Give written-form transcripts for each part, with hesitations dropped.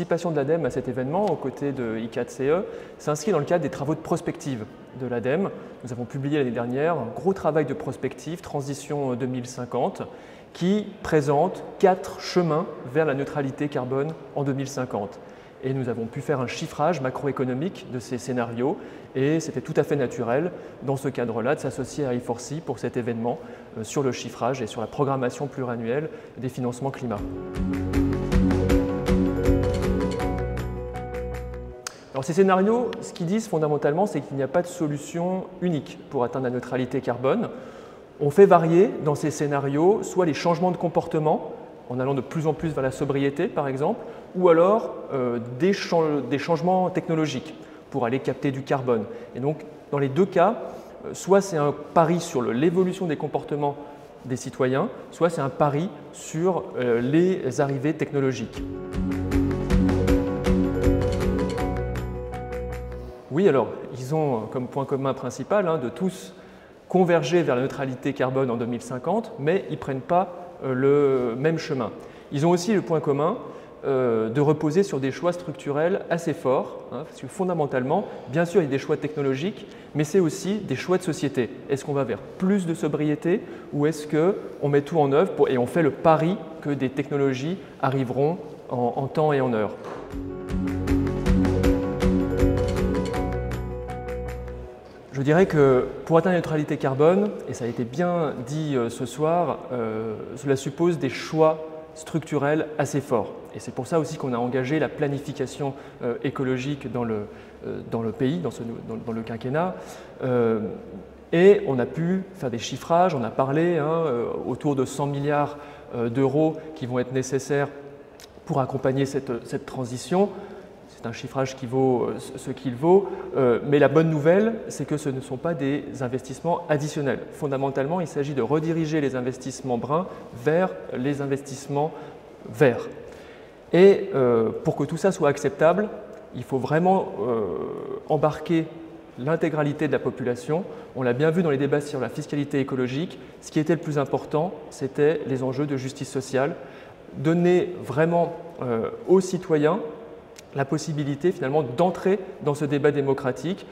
participation de l'ADEME à cet événement, aux côtés de I4CE, s'inscrit dans le cadre des travaux de prospective de l'ADEME. Nous avons publié l'année dernière un gros travail de prospective, Transition 2050, qui présente 4 chemins vers la neutralité carbone en 2050. Et nous avons pu faire un chiffrage macroéconomique de ces scénarios et c'était tout à fait naturel dans ce cadre-là de s'associer à I4C pour cet événement sur le chiffrage et sur la programmation pluriannuelle des financements climat. Alors ces scénarios, ce qu'ils disent fondamentalement, c'est qu'il n'y a pas de solution unique pour atteindre la neutralité carbone. On fait varier dans ces scénarios soit les changements de comportement, en allant de plus en plus vers la sobriété par exemple, ou alors des changements technologiques pour aller capter du carbone. Et donc dans les deux cas, soit c'est un pari sur l'évolution des comportements des citoyens, soit c'est un pari sur les arrivées technologiques. Oui, alors ils ont comme point commun principal de tous converger vers la neutralité carbone en 2050, mais ils ne prennent pas le même chemin. Ils ont aussi le point commun de reposer sur des choix structurels assez forts, parce que fondamentalement, bien sûr, il y a des choix technologiques, mais c'est aussi des choix de société. Est-ce qu'on va vers plus de sobriété ou est-ce qu'on met tout en œuvre et on fait le pari que des technologies arriveront en temps et en heure? Je dirais que pour atteindre la neutralité carbone, et ça a été bien dit ce soir, cela suppose des choix structurels assez forts. Et c'est pour ça aussi qu'on a engagé la planification écologique dans le pays, dans le quinquennat. Et on a pu faire des chiffrages, on a parlé autour de 100 milliards d'euros qui vont être nécessaires pour accompagner cette transition. C'est un chiffrage qui vaut ce qu'il vaut, mais la bonne nouvelle, c'est que ce ne sont pas des investissements additionnels. Fondamentalement, il s'agit de rediriger les investissements bruns vers les investissements verts. Et pour que tout ça soit acceptable, il faut vraiment embarquer l'intégralité de la population. On l'a bien vu dans les débats sur la fiscalité écologique, ce qui était le plus important, c'était les enjeux de justice sociale. Donner vraiment aux citoyens la possibilité finalement d'entrer dans ce débat démocratique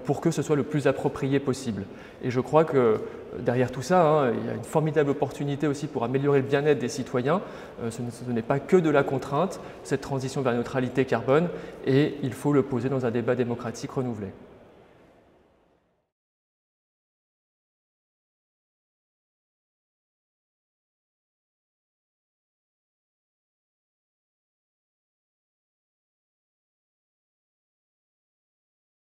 pour que ce soit le plus approprié possible. Et je crois que derrière tout ça, il y a une formidable opportunité aussi pour améliorer le bien-être des citoyens. Ce n'est pas que de la contrainte, cette transition vers la neutralité carbone, et il faut le poser dans un débat démocratique renouvelé.